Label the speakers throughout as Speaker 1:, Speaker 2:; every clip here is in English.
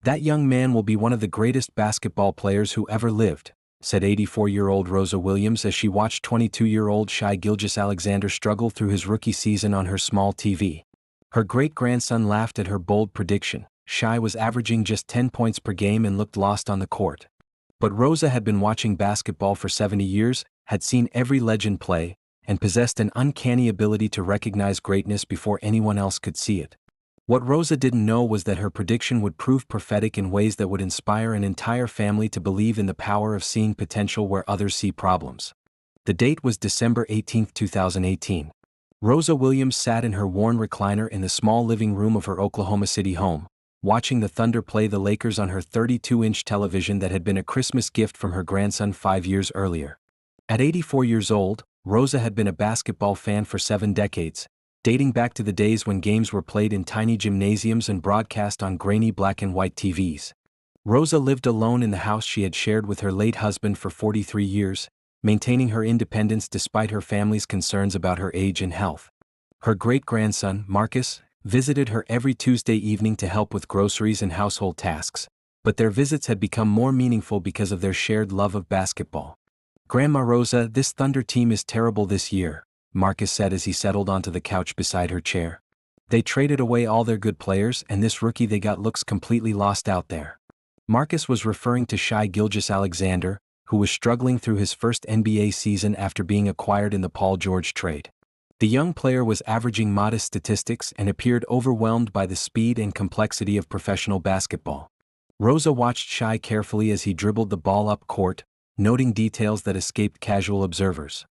Speaker 1: "That young man will be one of the greatest basketball players who ever lived," said 84-year-old Rosa Williams as she watched 22-year-old Shai Gilgeous-Alexander struggle through his rookie season on her small TV. Her great-grandson laughed at her bold prediction. Shai was averaging just 10 points per game and looked lost on the court. But Rosa had been watching basketball for 70 years, had seen every legend play, and possessed an uncanny ability to recognize greatness before anyone else could see it. What Rosa didn't know was that her prediction would prove prophetic in ways that would inspire an entire family to believe in the power of seeing potential where others see problems. The date was December 18, 2018. Rosa Williams sat in her worn recliner in the small living room of her Oklahoma City home, watching the Thunder play the Lakers on her 32-inch television that had been a Christmas gift from her grandson 5 years earlier. At 84 years old, Rosa had been a basketball fan for 7 decades, dating back to the days when games were played in tiny gymnasiums and broadcast on grainy black and white TVs. Rosa lived alone in the house she had shared with her late husband for 43 years, maintaining her independence despite her family's concerns about her age and health. Her great-grandson, Marcus, visited her every Tuesday evening to help with groceries and household tasks, but their visits had become more meaningful because of their shared love of basketball. "Grandma Rosa, this Thunder team is terrible this year," Marcus said as he settled onto the couch beside her chair. "They traded away all their good players and this rookie they got looks completely lost out there." Marcus was referring to Shai Gilgeous-Alexander, who was struggling through his first NBA season after being acquired in the Paul George trade. The young player was averaging modest statistics and appeared overwhelmed by the speed and complexity of professional basketball. Rosa watched Shai carefully as he dribbled the ball up court, noting details that escaped casual observers.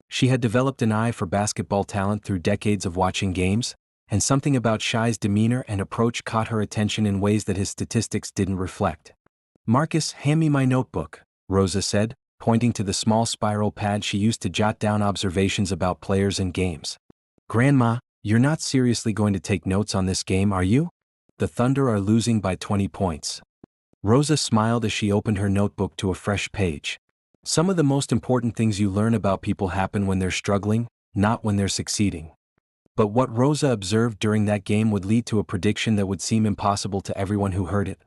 Speaker 1: She had developed an eye for basketball talent through decades of watching games, and something about Shai's demeanor and approach caught her attention in ways that his statistics didn't reflect. "Marcus, hand me my notebook," Rosa said, pointing to the small spiral pad she used to jot down observations about players and games. "Grandma, you're not seriously going to take notes on this game, are you? The Thunder are losing by 20 points. Rosa smiled as she opened her notebook to a fresh page. "Some of the most important things you learn about people happen when they're struggling, not when they're succeeding." But what Rosa observed during that game would lead to a prediction that would seem impossible to everyone who heard it.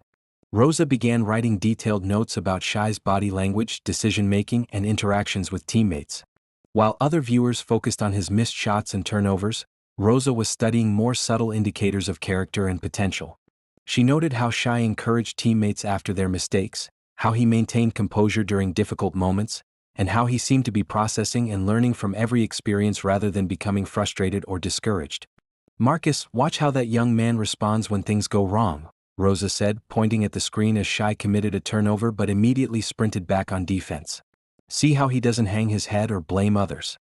Speaker 1: Rosa began writing detailed notes about Shai's body language, decision-making, and interactions with teammates. While other viewers focused on his missed shots and turnovers, Rosa was studying more subtle indicators of character and potential. She noted how Shai encouraged teammates after their mistakes, how he maintained composure during difficult moments, and how he seemed to be processing and learning from every experience rather than becoming frustrated or discouraged. "Marcus, watch how that young man responds when things go wrong," Rosa said, pointing at the screen as Shai committed a turnover but immediately sprinted back on defense. "See how he doesn't hang his head or blame others.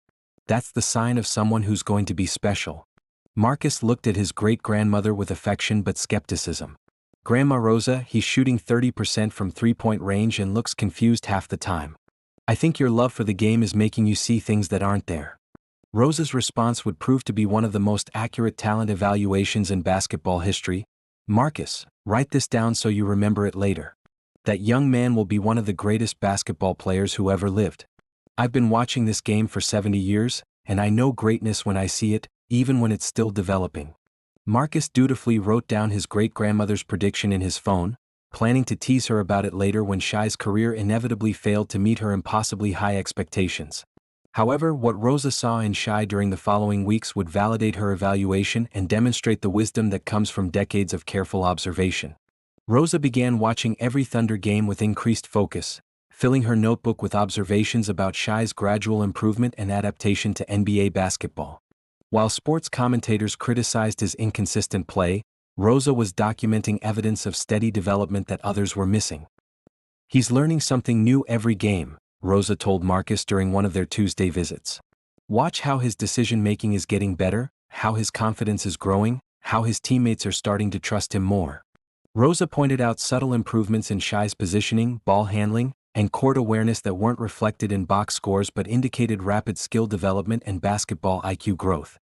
Speaker 1: That's the sign of someone who's going to be special." Marcus looked at his great-grandmother with affection but skepticism. "Grandma Rosa, he's shooting 30% from three-point range and looks confused half the time. I think your love for the game is making you see things that aren't there." Rosa's response would prove to be one of the most accurate talent evaluations in basketball history. "Marcus, write this down so you remember it later. That young man will be one of the greatest basketball players who ever lived. I've been watching this game for 70 years, and I know greatness when I see it, even when it's still developing." Marcus dutifully wrote down his great-grandmother's prediction in his phone, planning to tease her about it later when Shai's career inevitably failed to meet her impossibly high expectations. However, what Rosa saw in Shai during the following weeks would validate her evaluation and demonstrate the wisdom that comes from decades of careful observation. Rosa began watching every Thunder game with increased focus, filling her notebook with observations about Shai's gradual improvement and adaptation to NBA basketball. While sports commentators criticized his inconsistent play, Rosa was documenting evidence of steady development that others were missing. "He's learning something new every game," Rosa told Marcus during one of their Tuesday visits. "Watch how his decision-making is getting better, how his confidence is growing, how his teammates are starting to trust him more." Rosa pointed out subtle improvements in Shai's positioning, ball handling, and court awareness that weren't reflected in box scores but indicated rapid skill development and basketball IQ growth.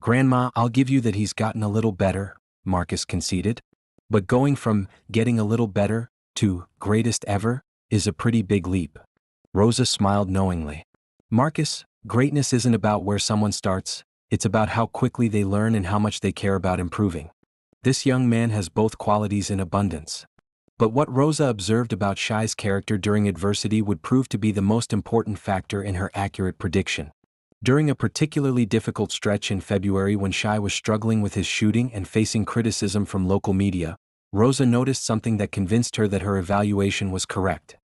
Speaker 1: "Grandma, I'll give you that he's gotten a little better," Marcus conceded. "But going from getting a little better to greatest ever is a pretty big leap." Rosa smiled knowingly. "Marcus, greatness isn't about where someone starts, it's about how quickly they learn and how much they care about improving. This young man has both qualities in abundance." But what Rosa observed about Shai's character during adversity would prove to be the most important factor in her accurate prediction. During a particularly difficult stretch in February when Shai was struggling with his shooting and facing criticism from local media, Rosa noticed something that convinced her that her evaluation was correct.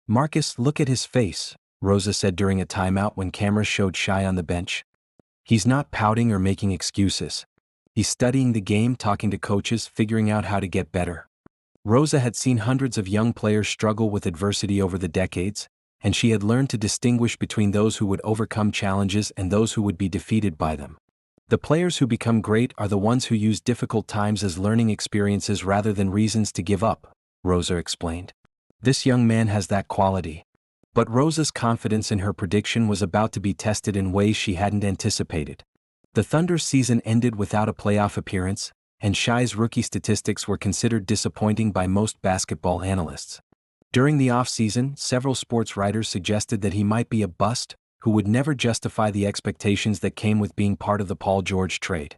Speaker 1: "Marcus, look at his face," Rosa said during a timeout when cameras showed Shai on the bench. "He's not pouting or making excuses. He's studying the game, talking to coaches, figuring out how to get better." Rosa had seen hundreds of young players struggle with adversity over the decades, and she had learned to distinguish between those who would overcome challenges and those who would be defeated by them. "The players who become great are the ones who use difficult times as learning experiences rather than reasons to give up," Rosa explained. "This young man has that quality." But Rosa's confidence in her prediction was about to be tested in ways she hadn't anticipated. The Thunder's season ended without a playoff appearance, and Shai's rookie statistics were considered disappointing by most basketball analysts. During the offseason, several sports writers suggested that he might be a bust who would never justify the expectations that came with being part of the Paul George trade.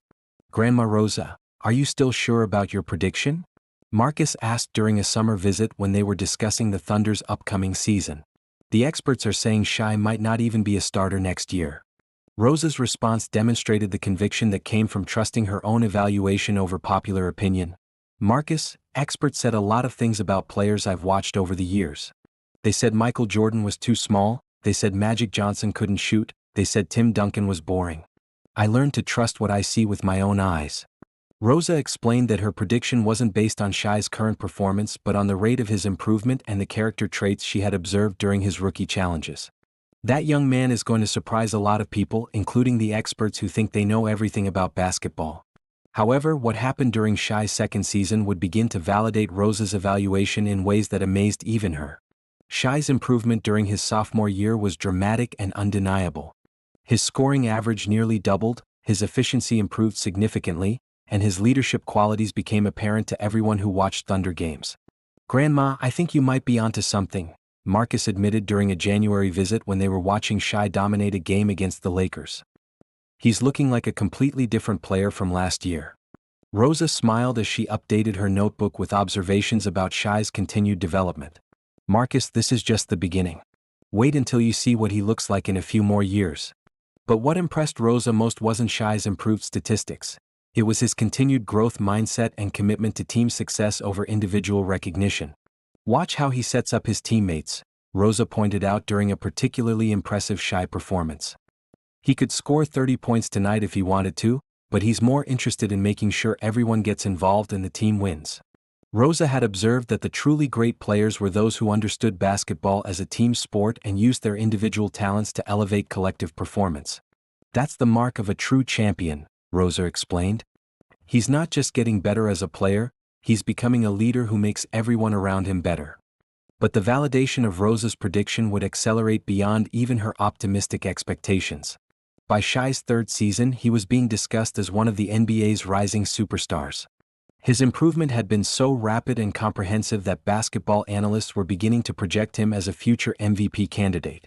Speaker 1: "Grandma Rosa, are you still sure about your prediction?" Marcus asked during a summer visit when they were discussing the Thunder's upcoming season. "The experts are saying Shai might not even be a starter next year." Rosa's response demonstrated the conviction that came from trusting her own evaluation over popular opinion. "Marcus, experts said a lot of things about players I've watched over the years. They said Michael Jordan was too small, they said Magic Johnson couldn't shoot, they said Tim Duncan was boring. I learned to trust what I see with my own eyes." Rosa explained that her prediction wasn't based on Shai's current performance but on the rate of his improvement and the character traits she had observed during his rookie challenges. "That young man is going to surprise a lot of people, including the experts who think they know everything about basketball." However, what happened during Shai's second season would begin to validate Rosa's evaluation in ways that amazed even her. Shai's improvement during his sophomore year was dramatic and undeniable. His scoring average nearly doubled, his efficiency improved significantly, and his leadership qualities became apparent to everyone who watched Thunder games. "Grandma, I think you might be onto something," Marcus admitted during a January visit when they were watching Shai dominate a game against the Lakers. "He's looking like a completely different player from last year." Rosa smiled as she updated her notebook with observations about Shai's continued development. "Marcus, this is just the beginning. Wait until you see what he looks like in a few more years." But what impressed Rosa most wasn't Shai's improved statistics. It was his continued growth mindset and commitment to team success over individual recognition. "Watch how he sets up his teammates," Rosa pointed out during a particularly impressive Shai performance. "He could score 30 points tonight if he wanted to, but he's more interested in making sure everyone gets involved and the team wins." Rosa had observed that the truly great players were those who understood basketball as a team sport and used their individual talents to elevate collective performance. "That's the mark of a true champion," Rosa explained. "He's not just getting better as a player, he's becoming a leader who makes everyone around him better." But the validation of Rosa's prediction would accelerate beyond even her optimistic expectations. By Shai's third season, he was being discussed as one of the NBA's rising superstars. His improvement had been so rapid and comprehensive that basketball analysts were beginning to project him as a future MVP candidate.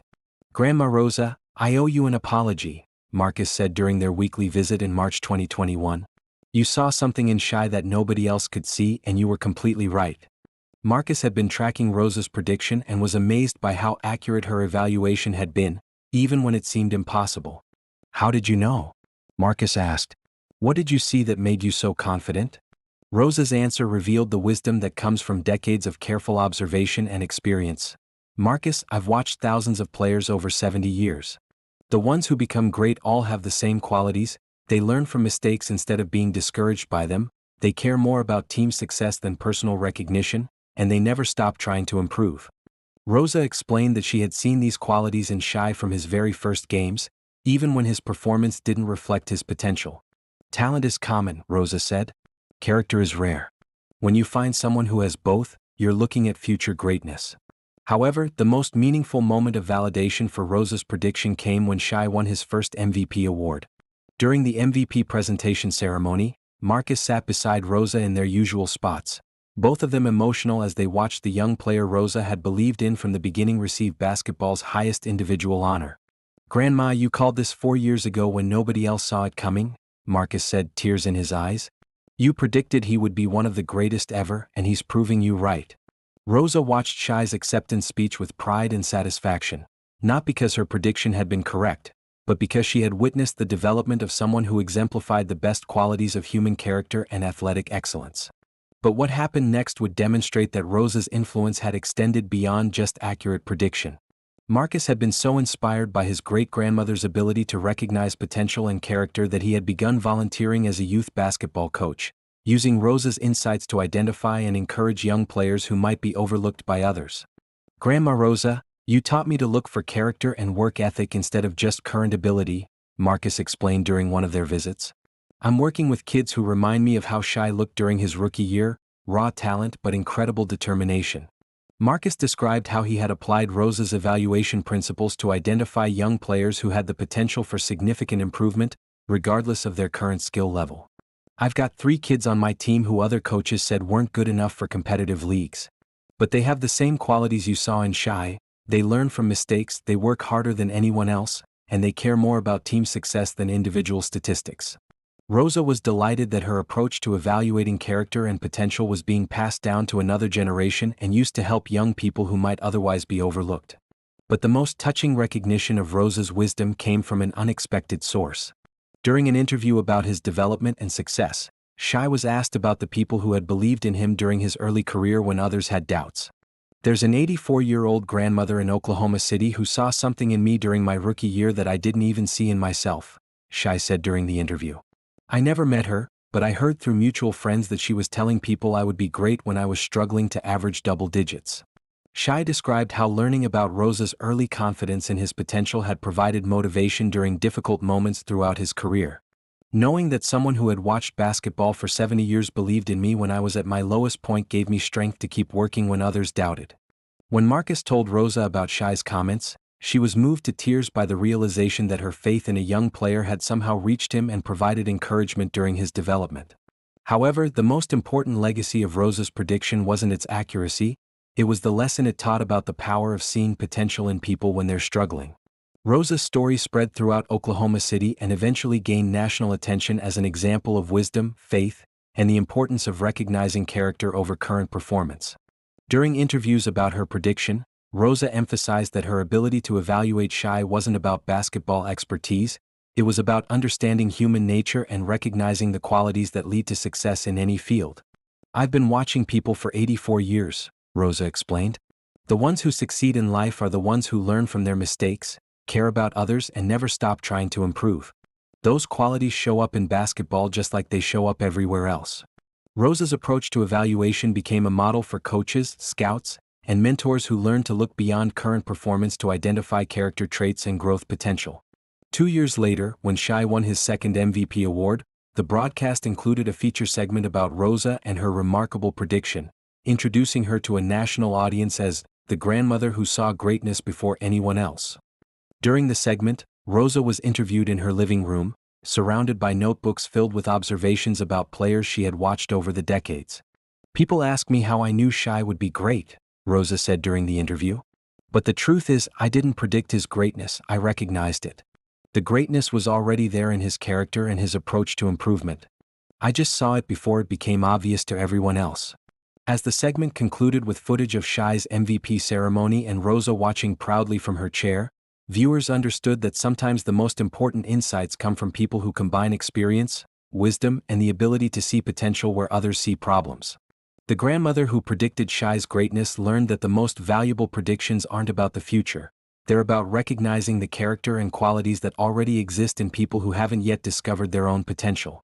Speaker 1: "Grandma Rosa, I owe you an apology," Marcus said during their weekly visit in March 2021. "You saw something in Shai that nobody else could see and you were completely right." Marcus had been tracking Rosa's prediction and was amazed by how accurate her evaluation had been, even when it seemed impossible. "How did you know?" Marcus asked. "What did you see that made you so confident?" Rosa's answer revealed the wisdom that comes from decades of careful observation and experience. "Marcus, I've watched thousands of players over 70 years. The ones who become great all have the same qualities. They learn from mistakes instead of being discouraged by them, they care more about team success than personal recognition, and they never stop trying to improve." Rosa explained that she had seen these qualities in Shai from his very first games, even when his performance didn't reflect his potential. "Talent is common," Rosa said. "Character is rare. When you find someone who has both, you're looking at future greatness." However, the most meaningful moment of validation for Rosa's prediction came when Shai won his first MVP award. During the MVP presentation ceremony, Marcus sat beside Rosa in their usual spots, both of them emotional as they watched the young player Rosa had believed in from the beginning receive basketball's highest individual honor. "Grandma, you called this 4 years ago when nobody else saw it coming," Marcus said, tears in his eyes. "You predicted he would be one of the greatest ever, and he's proving you right." Rosa watched Shai's acceptance speech with pride and satisfaction, not because her prediction had been correct, but because she had witnessed the development of someone who exemplified the best qualities of human character and athletic excellence. But what happened next would demonstrate that Rosa's influence had extended beyond just accurate prediction. Marcus had been so inspired by his great-grandmother's ability to recognize potential and character that he had begun volunteering as a youth basketball coach, using Rosa's insights to identify and encourage young players who might be overlooked by others. "Grandma Rosa, you taught me to look for character and work ethic instead of just current ability," Marcus explained during one of their visits. "I'm working with kids who remind me of how Shai looked during his rookie year, raw talent but incredible determination." Marcus described how he had applied Rosa's evaluation principles to identify young players who had the potential for significant improvement, regardless of their current skill level. "I've got 3 kids on my team who other coaches said weren't good enough for competitive leagues. But they have the same qualities you saw in Shai. They learn from mistakes, they work harder than anyone else, and they care more about team success than individual statistics." Rosa was delighted that her approach to evaluating character and potential was being passed down to another generation and used to help young people who might otherwise be overlooked. But the most touching recognition of Rosa's wisdom came from an unexpected source. During an interview about his development and success, Shai was asked about the people who had believed in him during his early career when others had doubts. "There's an 84-year-old grandmother in Oklahoma City who saw something in me during my rookie year that I didn't even see in myself," Shai said during the interview. "I never met her, but I heard through mutual friends that she was telling people I would be great when I was struggling to average double digits." Shai described how learning about Rosa's early confidence in his potential had provided motivation during difficult moments throughout his career. "Knowing that someone who had watched basketball for 70 years believed in me when I was at my lowest point gave me strength to keep working when others doubted." When Marcus told Rosa about Shai's comments, she was moved to tears by the realization that her faith in a young player had somehow reached him and provided encouragement during his development. However, the most important legacy of Rosa's prediction wasn't its accuracy, it was the lesson it taught about the power of seeing potential in people when they're struggling. Rosa's story spread throughout Oklahoma City and eventually gained national attention as an example of wisdom, faith, and the importance of recognizing character over current performance. During interviews about her prediction, Rosa emphasized that her ability to evaluate Shai wasn't about basketball expertise, it was about understanding human nature and recognizing the qualities that lead to success in any field. "I've been watching people for 84 years, Rosa explained. "The ones who succeed in life are the ones who learn from their mistakes, care about others, and never stop trying to improve. Those qualities show up in basketball just like they show up everywhere else." Rosa's approach to evaluation became a model for coaches, scouts, and mentors who learned to look beyond current performance to identify character traits and growth potential. 2 years later, when Shai won his second MVP award, the broadcast included a feature segment about Rosa and her remarkable prediction, introducing her to a national audience as the grandmother who saw greatness before anyone else. During the segment, Rosa was interviewed in her living room, surrounded by notebooks filled with observations about players she had watched over the decades. "People ask me how I knew Shai would be great," Rosa said during the interview. "But the truth is, I didn't predict his greatness, I recognized it. The greatness was already there in his character and his approach to improvement. I just saw it before it became obvious to everyone else." As the segment concluded with footage of Shai's MVP ceremony and Rosa watching proudly from her chair, viewers understood that sometimes the most important insights come from people who combine experience, wisdom, and the ability to see potential where others see problems. The grandmother who predicted Shai's greatness learned that the most valuable predictions aren't about the future, they're about recognizing the character and qualities that already exist in people who haven't yet discovered their own potential.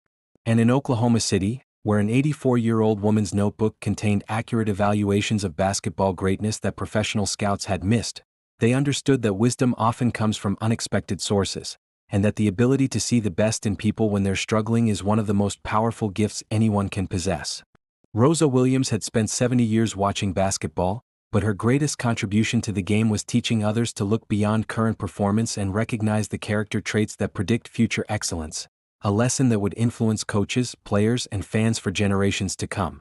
Speaker 1: And in Oklahoma City, where an 84-year-old woman's notebook contained accurate evaluations of basketball greatness that professional scouts had missed, they understood that wisdom often comes from unexpected sources, and that the ability to see the best in people when they're struggling is one of the most powerful gifts anyone can possess. Rosa Williams had spent 70 years watching basketball, but her greatest contribution to the game was teaching others to look beyond current performance and recognize the character traits that predict future excellence, a lesson that would influence coaches, players, and fans for generations to come.